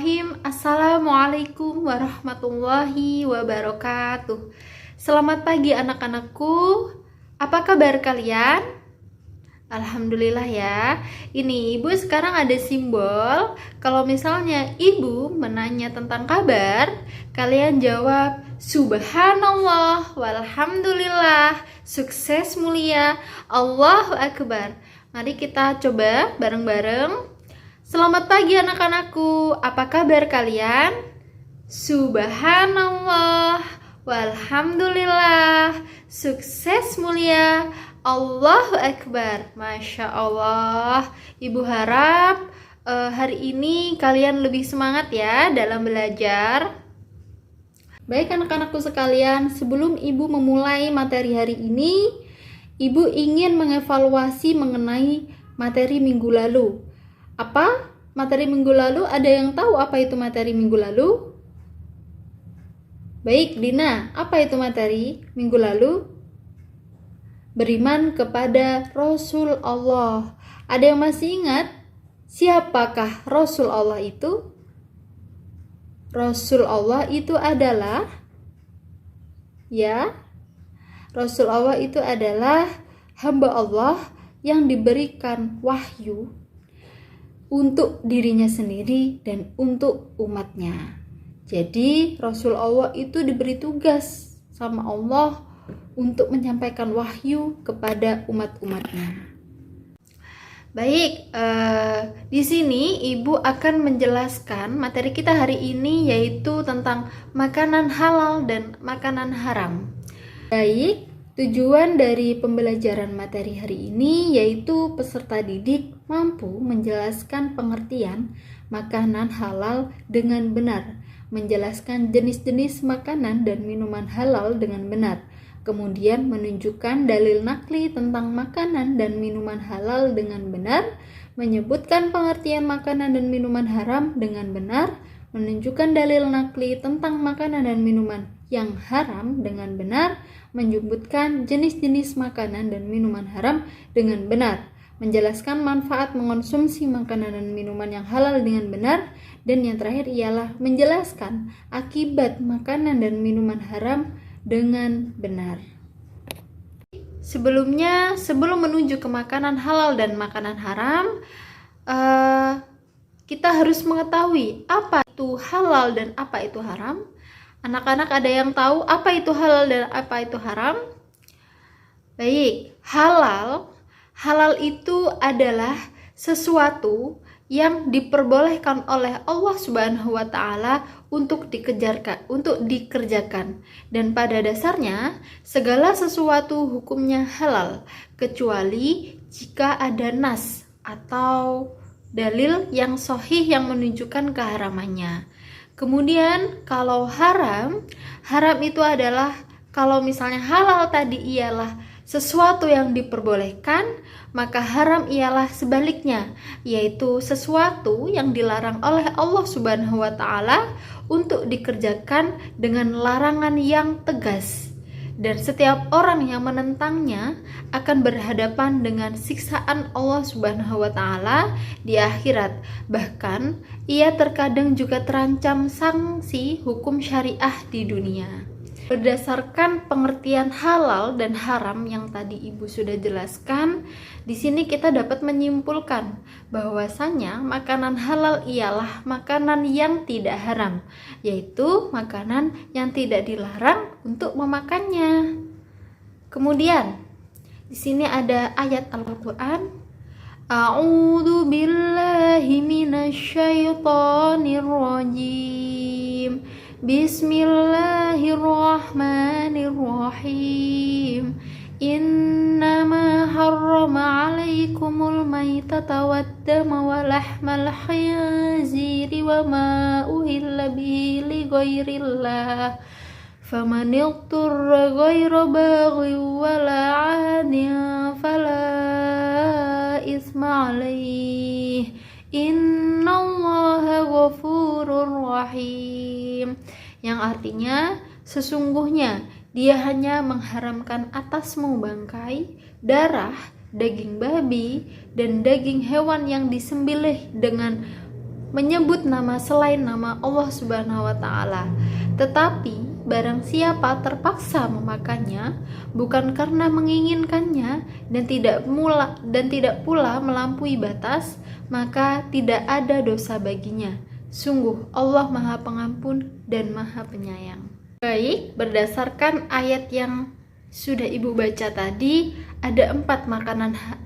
Bismillahirrahmanirrahim. Assalamualaikum warahmatullahi wabarakatuh. Selamat pagi anak-anakku. Apa kabar kalian? Alhamdulillah ya. Ini ibu sekarang ada simbol. Kalau misalnya ibu menanya tentang kabar, kalian jawab Subhanallah, walhamdulillah, sukses mulia, Allahu Akbar. Mari kita coba bareng-bareng. Selamat pagi anak-anakku, apa kabar kalian? Subhanallah, walhamdulillah, sukses mulia, Allahu Akbar. Masya Allah. Ibu harap hari ini kalian lebih semangat ya dalam belajar. Baik anak-anakku sekalian, sebelum ibu memulai materi hari ini, ibu ingin mengevaluasi mengenai materi minggu lalu. Apa materi minggu lalu? Ada yang tahu apa itu materi minggu lalu? Baik, Dina, apa itu materi minggu lalu? Beriman kepada Rasul Allah. Ada yang masih ingat siapakah Rasul Allah itu? Rasul Allah itu adalah Rasul Allah itu adalah hamba Allah yang diberikan wahyu untuk dirinya sendiri dan untuk umatnya. Jadi Rasul Allah itu diberi tugas sama Allah untuk menyampaikan wahyu kepada umat-umatnya. Baik, di sini ibu akan menjelaskan materi kita hari ini, yaitu tentang makanan halal dan makanan haram. Baik, tujuan dari pembelajaran materi hari ini yaitu peserta didik mampu menjelaskan pengertian makanan halal dengan benar, menjelaskan jenis-jenis makanan dan minuman halal dengan benar, kemudian menunjukkan dalil nakli tentang makanan dan minuman halal dengan benar, menyebutkan pengertian makanan dan minuman haram dengan benar, menunjukkan dalil nakli tentang makanan dan minuman yang haram dengan benar, menyebutkan jenis-jenis makanan dan minuman haram dengan benar, menjelaskan manfaat mengonsumsi makanan dan minuman yang halal dengan benar, dan yang terakhir ialah menjelaskan akibat makanan dan minuman haram dengan benar. Sebelum menuju ke makanan halal dan makanan haram, kita harus mengetahui apa itu halal dan apa itu haram. Anak-anak ada yang tahu apa itu halal dan apa itu haram? Baik, halal itu adalah sesuatu yang diperbolehkan oleh Allah Subhanahu wa taala untuk dikerjakan. Dan pada dasarnya segala sesuatu hukumnya halal kecuali jika ada nas atau dalil yang sahih yang menunjukkan keharamannya. Kemudian kalau haram itu adalah kalau misalnya halal tadi ialah sesuatu yang diperbolehkan, maka haram ialah sebaliknya, yaitu sesuatu yang dilarang oleh Allah Subhanahu wa taala untuk dikerjakan dengan larangan yang tegas. Dan setiap orang yang menentangnya akan berhadapan dengan siksaan Allah Subhanahu wa taala di akhirat. Bahkan ia terkadang juga terancam sanksi hukum syariah di dunia. Berdasarkan pengertian halal dan haram yang tadi Ibu sudah jelaskan, di sini kita dapat menyimpulkan bahwasanya makanan halal ialah makanan yang tidak haram, yaitu makanan yang tidak dilarang untuk memakannya. Kemudian di sini ada ayat Al-Qur'an, A'udzu billahi minasyaitonir rajim. Bismillahirrahmanirrahim. Innama harrama alaikumul maitata waddama wa lahmal khinziri wa ma uhilla bihi li ghairillah. Faman iqturra ghaira baghin wala 'adin fala isma alaih. Innallaha ghafurur rahim. Yang artinya sesungguhnya dia hanya mengharamkan atasmu bangkai, darah, daging babi, dan daging hewan yang disembelih dengan menyebut nama selain nama Allah Subhanahu wa taala. Tetapi barang siapa terpaksa memakannya bukan karena menginginkannya dan tidak pula melampaui batas, maka tidak ada dosa baginya. Sungguh Allah Maha Pengampun dan Maha Penyayang. Baik, berdasarkan ayat yang sudah Ibu baca tadi, ada 4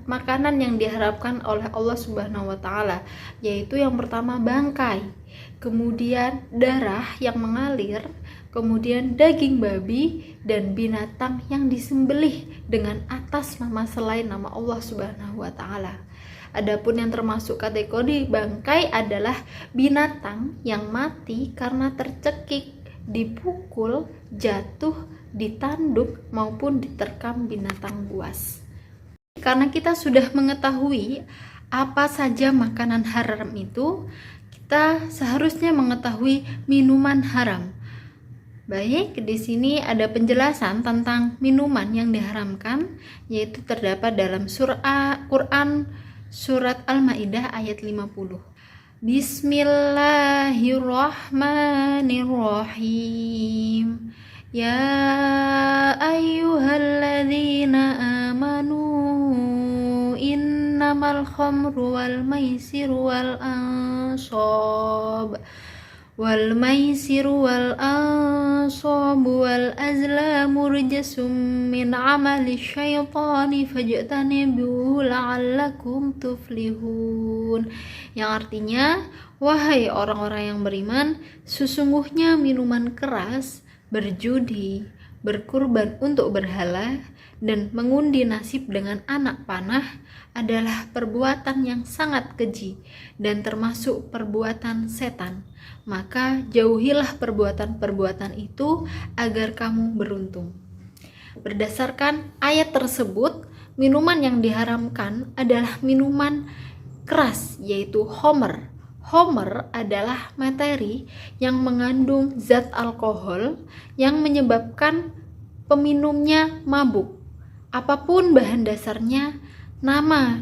makanan yang diharapkan oleh Allah Subhanahu wa taala, yaitu yang pertama bangkai, kemudian darah yang mengalir, kemudian daging babi dan binatang yang disembelih dengan atas nama selain nama Allah Subhanahu wa taala. Adapun yang termasuk kategori bangkai adalah binatang yang mati karena tercekik, dipukul, jatuh, ditanduk maupun diterkam binatang buas. Karena kita sudah mengetahui apa saja makanan haram itu, kita seharusnya mengetahui minuman haram. Baik, di sini ada penjelasan tentang minuman yang diharamkan, yaitu terdapat dalam Quran Surat Al-Maidah ayat 50. Bismillahirrahmanirrahim. Ya ayyuhalladzina amanu innamal khamru wal maisiru wal ansab wal ansabu wal azlamu rijsum min amali syaitani fajtanibuhu la'allakum tuflihun, yang artinya, wahai orang-orang yang beriman, sesungguhnya minuman keras, berjudi, berkurban untuk berhala, dan mengundi nasib dengan anak panah adalah perbuatan yang sangat keji dan termasuk perbuatan setan. Maka jauhilah perbuatan-perbuatan itu agar kamu beruntung. Berdasarkan ayat tersebut, minuman yang diharamkan adalah minuman keras, yaitu homer. Homer adalah materi yang mengandung zat alkohol yang menyebabkan peminumnya mabuk. Apapun bahan dasarnya, nama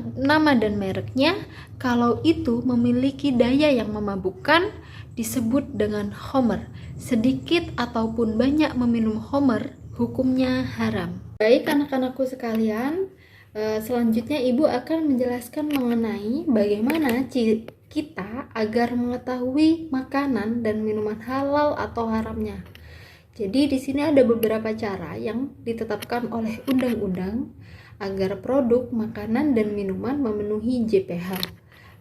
dan mereknya, kalau itu memiliki daya yang memabukkan, disebut dengan homer. Sedikit ataupun banyak meminum homer, hukumnya haram. Baik anak-anakku sekalian, selanjutnya Ibu akan menjelaskan mengenai bagaimana kita agar mengetahui makanan dan minuman halal atau haramnya. Jadi di sini ada beberapa cara yang ditetapkan oleh undang-undang agar produk makanan dan minuman memenuhi JPH.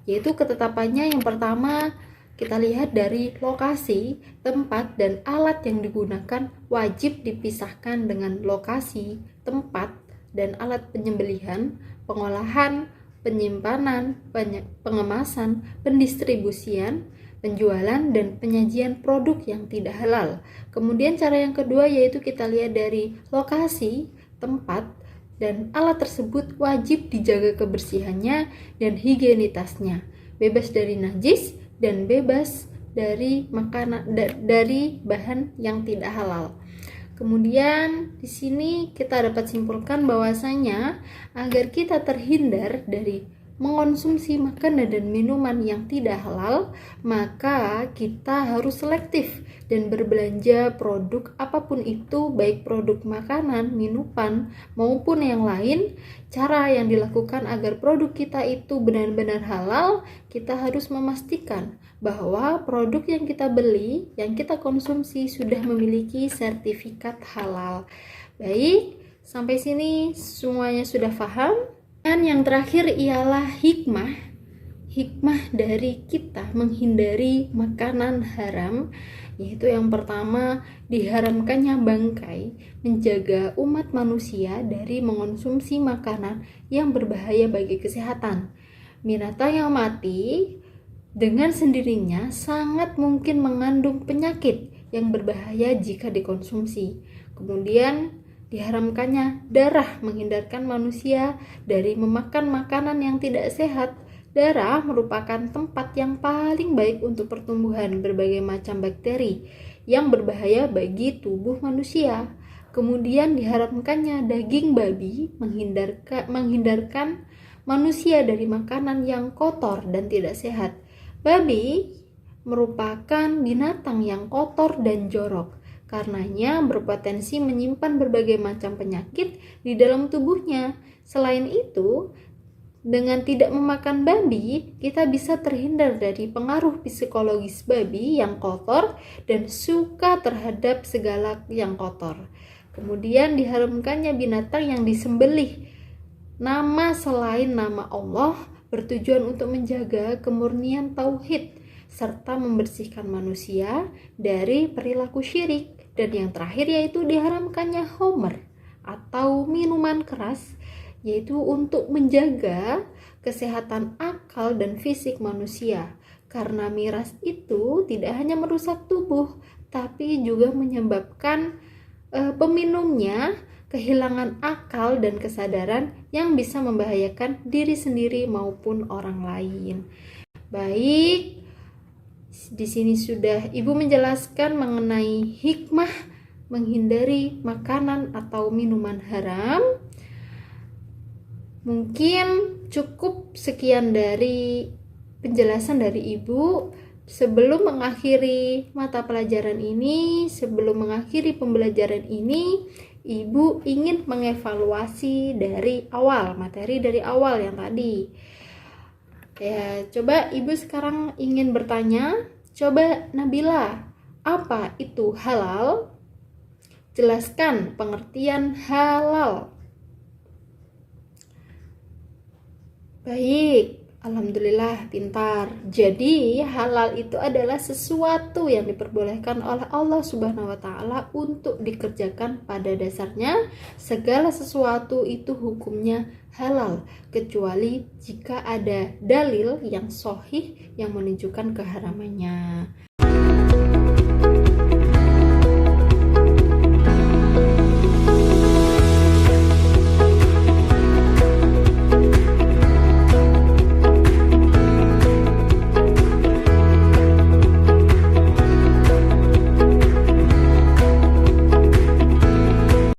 Yaitu ketetapannya yang pertama, kita lihat dari lokasi, tempat, dan alat yang digunakan wajib dipisahkan dengan lokasi, tempat, dan alat penyembelihan, pengolahan, penyimpanan, pengemasan, pendistribusian, penjualan, dan penyajian produk yang tidak halal. Kemudian cara yang kedua yaitu kita lihat dari lokasi, tempat, dan alat tersebut wajib dijaga kebersihannya dan higienitasnya, bebas dari najis dan bebas dari dari bahan yang tidak halal. Kemudian di sini kita dapat simpulkan bahwasanya agar kita terhindar dari mengonsumsi makanan dan minuman yang tidak halal, maka kita harus selektif dan berbelanja produk apapun itu, baik produk makanan, minuman, maupun yang lain. Cara yang dilakukan agar produk kita itu benar-benar halal, kita harus memastikan bahwa produk yang kita beli, yang kita konsumsi sudah memiliki sertifikat halal. Baik, sampai sini semuanya sudah paham? Dan yang terakhir ialah hikmah dari kita menghindari makanan haram, yaitu yang pertama, diharamkannya bangkai, menjaga umat manusia dari mengonsumsi makanan yang berbahaya bagi kesehatan. Binatang yang mati dengan sendirinya sangat mungkin mengandung penyakit yang berbahaya jika dikonsumsi. Kemudian diharamkannya darah, menghindarkan manusia dari memakan makanan yang tidak sehat. Darah merupakan tempat yang paling baik untuk pertumbuhan berbagai macam bakteri yang berbahaya bagi tubuh manusia. Kemudian diharamkannya daging babi, menghindarkan manusia dari makanan yang kotor dan tidak sehat. Babi merupakan binatang yang kotor dan jorok. Karenanya berpotensi menyimpan berbagai macam penyakit di dalam tubuhnya. Selain itu, dengan tidak memakan babi, kita bisa terhindar dari pengaruh psikologis babi yang kotor dan suka terhadap segala yang kotor. Kemudian diharamkannya binatang yang disembelih nama selain nama Allah, bertujuan untuk menjaga kemurnian tauhid serta membersihkan manusia dari perilaku syirik. Dan yang terakhir yaitu diharamkannya homer atau minuman keras, yaitu untuk menjaga kesehatan akal dan fisik manusia. Karena miras itu tidak hanya merusak tubuh, tapi juga menyebabkan peminumnya kehilangan akal dan kesadaran yang bisa membahayakan diri sendiri maupun orang lain. Baik, di sini sudah Ibu menjelaskan mengenai hikmah menghindari makanan atau minuman haram. Mungkin cukup sekian dari penjelasan dari Ibu. Sebelum mengakhiri mata pelajaran ini, sebelum mengakhiri pembelajaran ini, Ibu ingin mengevaluasi dari awal, materi dari awal yang tadi. Ya, coba Ibu sekarang ingin bertanya, coba Nabila, apa itu halal? Jelaskan pengertian halal. Baik, alhamdulillah pintar. Jadi halal itu adalah sesuatu yang diperbolehkan oleh Allah Subhanahu wa taala untuk dikerjakan. Pada dasarnya segala sesuatu itu hukumnya halal, kecuali jika ada dalil yang sahih yang menunjukkan keharamannya.